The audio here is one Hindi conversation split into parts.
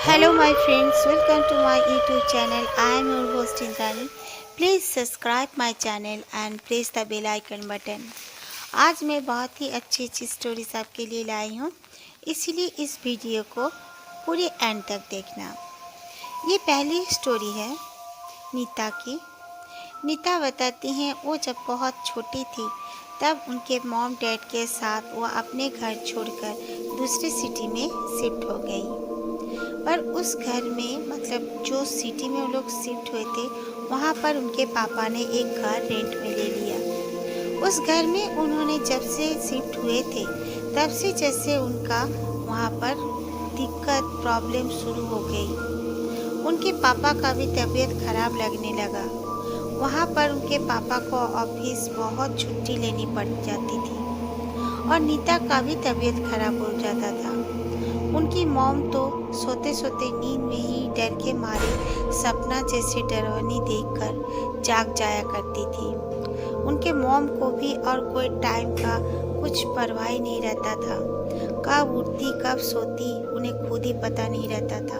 Hello my friends, welcome to my YouTube channel. I am your host Indrani. Please subscribe my channel and press the bell icon button. आज मैं बहुत ही अच्छी अच्छी स्टोरीज आपके लिए लाई हूँ, इसलिए इस वीडियो को पूरे एंड तक देखना। ये पहली स्टोरी है नीता की। नीता बताती हैं वो जब बहुत छोटी थी तब उनके मॉम डैड के साथ वो अपने घर छोड़कर दूसरी सिटी में शिफ्ट हो गई। पर उस घर में मतलब जो सिटी में वो लोग शिफ्ट हुए थे वहाँ पर उनके पापा ने एक घर रेंट में ले लिया। उस घर में उन्होंने जब से शिफ्ट हुए थे तब से जैसे उनका वहाँ पर दिक्कत प्रॉब्लम शुरू हो गई। उनके पापा का भी तबीयत खराब लगने लगा। वहाँ पर उनके पापा को ऑफिस बहुत छुट्टी लेनी पड़ जाती थी और नीता का भी तबीयत खराब हो जाता था। उनकी मॉम तो सोते सोते नींद में ही डर के मारे सपना जैसे डरावनी देखकर जाग जाया करती थी। उनके मॉम को भी और कोई टाइम का कुछ परवाह ही नहीं रहता था। कब उठती कब सोती उन्हें खुद ही पता नहीं रहता था।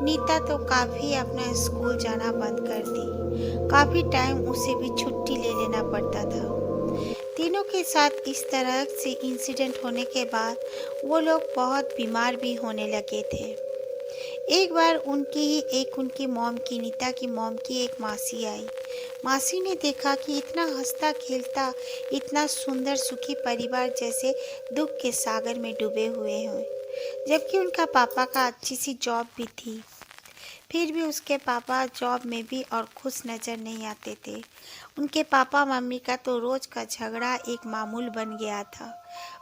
नीता तो काफ़ी अपना स्कूल जाना बंद कर दी। काफ़ी टाइम उसे भी छुट्टी ले लेना पड़ता था। तीनों के साथ इस तरह से इंसिडेंट होने के बाद वो लोग बहुत बीमार भी होने लगे थे। एक बार उनकी मॉम की नीता की मॉम की एक मासी आई। मासी ने देखा कि इतना हंसता खेलता इतना सुंदर सुखी परिवार जैसे दुख के सागर में डूबे हुए हैं, जबकि उनका पापा का अच्छी सी जॉब भी थी। फिर भी उसके पापा जॉब में भी और खुश नज़र नहीं आते थे। उनके पापा मम्मी का तो रोज़ का झगड़ा एक मामूल बन गया था।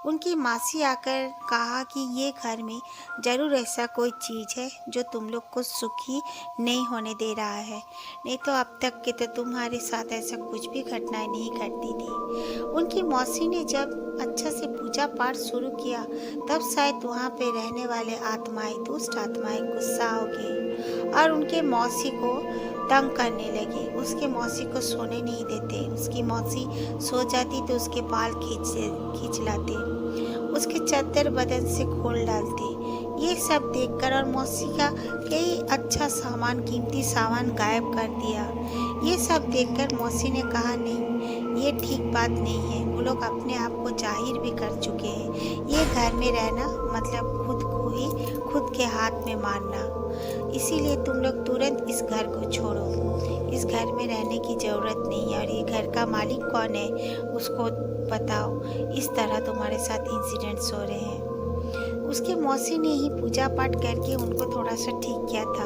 उनकी मासी आकर कहा कि ये घर में ज़रूर ऐसा कोई चीज़ है जो तुम लोग को सुखी नहीं होने दे रहा है, नहीं तो अब तक के तो तुम्हारे साथ ऐसा कुछ भी घटनाएं नहीं घटती थी। उनकी मौसी ने जब अच्छा से पूजा पाठ शुरू किया तब शायद वहाँ पे रहने वाले आत्माएं दुष्ट आत्माएं गुस्सा हो गई और उनके मौसी को तंग करने लगे। उसके मौसी को सोने नहीं देते। उसकी मौसी सो जाती तो उसके बाल खींच लाते, उसके चद्दर बदन से खोल डालते। ये सब देखकर और मौसी का कई अच्छा सामान कीमती सामान गायब कर दिया। ये सब देखकर मौसी ने कहा नहीं, ये ठीक बात नहीं है। वो लोग अपने आप को जाहिर भी कर चुके हैं। ये घर में रहना मतलब खुद को ही खुद के हाथ में मारना। इसीलिए तुम लोग तुरंत इस घर को छोड़ो। इस घर में रहने की ज़रूरत नहीं है और ये घर का मालिक कौन है उसको बताओ। इस तरह तुम्हारे साथ इंसिडेंट्स हो रहे हैं। उसके मौसी ने ही पूजा पाठ करके उनको थोड़ा सा ठीक किया था।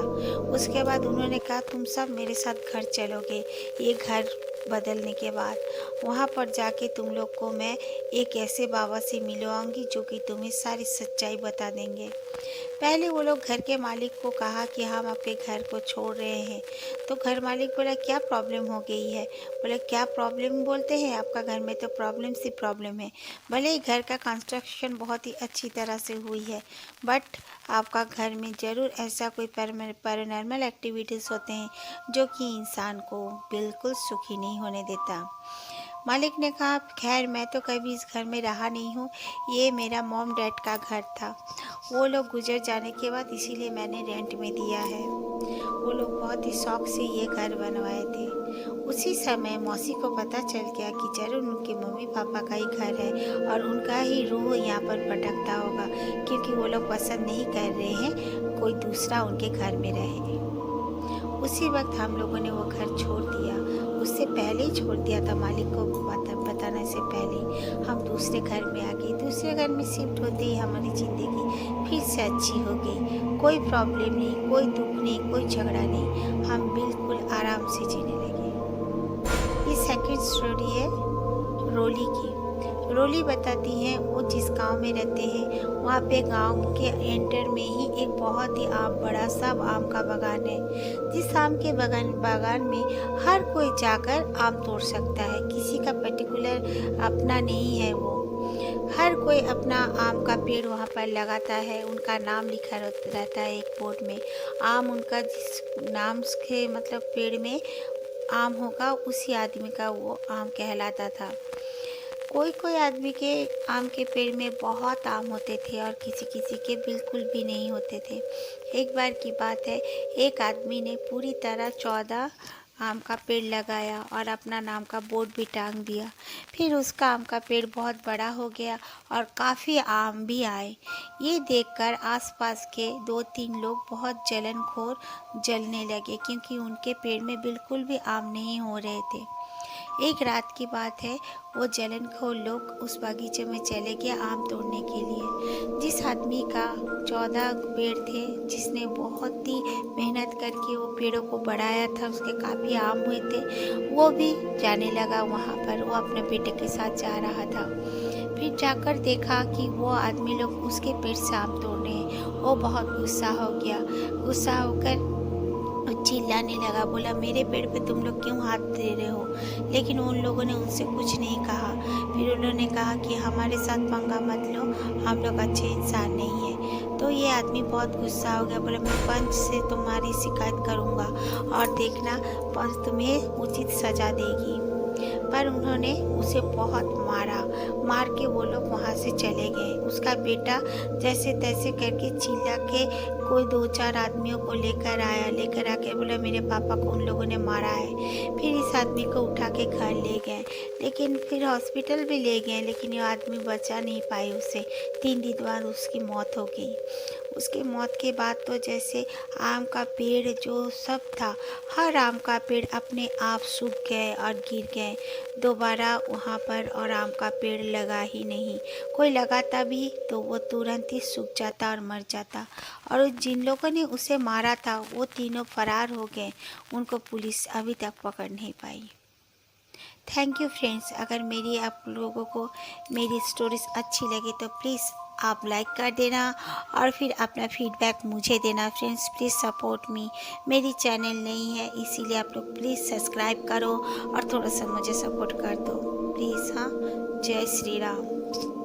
उसके बाद उन्होंने कहा तुम सब मेरे साथ घर चलोगे। ये घर बदलने के बाद वहाँ पर जाके तुम लोग को मैं एक ऐसे बाबा से मिलवाऊंगी जो कि तुम्हें सारी सच्चाई बता देंगे। पहले वो लोग घर के मालिक को कहा कि हम आपके घर को छोड़ रहे हैं। तो घर मालिक बोला क्या प्रॉब्लम हो गई है। बोले क्या प्रॉब्लम बोलते हैं, आपका घर में तो प्रॉब्लम सी प्रॉब्लम है। भले ही घर का कंस्ट्रक्शन बहुत ही अच्छी तरह से हुई है बट आपका घर में ज़रूर ऐसा कोई पैरानॉर्मल एक्टिविटीज़ होते हैं जो कि इंसान को बिल्कुल सुखी नहीं होने देता। मालिक ने कहा खैर मैं तो कभी इस घर में रहा नहीं हूँ, ये मेरा मॉम डैड का घर था। वो लोग गुजर जाने के बाद इसीलिए मैंने रेंट में दिया है। वो लोग बहुत ही शौक से ये घर बनवाए थे। उसी समय मौसी को पता चल गया कि जरूर उनके मम्मी पापा का ही घर है और उनका ही रूह यहाँ पर भटकता होगा, क्योंकि वो लोग पसंद नहीं कर रहे हैं कोई दूसरा उनके घर में रहे। उसी वक्त हम लोगों ने वो घर छोड़ दिया। उससे पहले ही छोड़ दिया था, मालिक को बताने से पहले हम दूसरे घर में आ गए। दूसरे घर में शिफ्ट होते ही हमारी ज़िंदगी फिर से अच्छी हो गई। कोई प्रॉब्लम नहीं, कोई दुख नहीं, कोई झगड़ा नहीं। हम बिल्कुल आराम से जीने लगे। ये सेकंड स्टोरी है रोली की। रोली बताती हैं वो जिस गांव में रहते हैं वहाँ पे गांव के एंटर में ही एक बहुत ही बड़ा सा आम का बागान है। जिस आम के बागान में हर कोई जाकर आम तोड़ सकता है। किसी का पर्टिकुलर अपना नहीं है। वो हर कोई अपना आम का पेड़ वहाँ पर लगाता है। उनका नाम लिखा रहता है एक बोर्ड में। आम उनका जिस नाम के पेड़ में आम होगा उसी आदमी का वो आम कहलाता था। कोई कोई आदमी के आम के पेड़ में बहुत आम होते थे और किसी किसी के बिल्कुल भी नहीं होते थे। एक बार की बात है, एक आदमी ने पूरी तरह 14 आम का पेड़ लगाया और अपना नाम का बोर्ड भी टांग दिया। फिर उसका आम का पेड़ बहुत बड़ा हो गया और काफ़ी आम भी आए। ये देखकर आसपास के 2-3 लोग बहुत जलनखोर जलने लगे, क्योंकि उनके पेड़ में बिल्कुल भी आम नहीं हो रहे थे। एक रात की बात है, वो जलनखोर लोग उस बगीचे में चले गए आम तोड़ने के लिए। जिस आदमी का 14 पेड़ थे, जिसने बहुत ही मेहनत करके वो पेड़ों को बढ़ाया था, उसके काफ़ी आम हुए थे, वो भी जाने लगा वहाँ पर। वो अपने बेटे के साथ जा रहा था। फिर जाकर देखा कि वो आदमी लोग उसके पेड़ से आम तोड़ रहे हैं। वो बहुत गुस्सा हो गया। गुस्सा होकर वो चिल्लाने लगा, बोला मेरे पेड़ पे तुम लोग क्यों हाथ दे रहे हो। लेकिन उन लोगों ने उनसे कुछ नहीं कहा। फिर उन्होंने कहा कि हमारे साथ पंगा मत लो, हम लोग अच्छे इंसान नहीं हैं। तो ये आदमी बहुत गुस्सा हो गया, बोला मैं पंच से तुम्हारी शिकायत करूँगा और देखना पंच तुम्हें उचित सज़ा देगी। पर उन्होंने उसे बहुत मार के वो लोग वहाँ से चले गए। उसका बेटा जैसे तैसे करके चिल्ला के कोई 2-4 आदमियों को लेकर आके बोला मेरे पापा को उन लोगों ने मारा है। फिर इस आदमी को उठा के घर ले गए, लेकिन फिर हॉस्पिटल भी ले गए, लेकिन ये आदमी बचा नहीं पाई उसे। 3 दिन बाद उसकी मौत हो गई। उसकी मौत के बाद तो जैसे आम का पेड़ जो सब था, हर आम का पेड़ अपने आप सूख गए और गिर गए। दोबारा वहाँ पर और आम का पेड़ लगा ही नहीं। कोई लगाता भी तो वो तुरंत ही सूख जाता और मर जाता। और जिन लोगों ने उसे मारा था वो तीनों फरार हो गए। उनको पुलिस अभी तक पकड़ नहीं पाई। Thank you friends. अगर मेरी आप लोगों को मेरी स्टोरीज अच्छी लगी तो प्लीज़ आप लाइक कर देना और फिर अपना फीडबैक मुझे देना। Friends please support me. मेरी चैनल नहीं है, इसीलिए आप लोग प्लीज़ सब्सक्राइब करो और थोड़ा सा मुझे सपोर्ट कर दो प्लीज़। हाँ, जय श्री राम।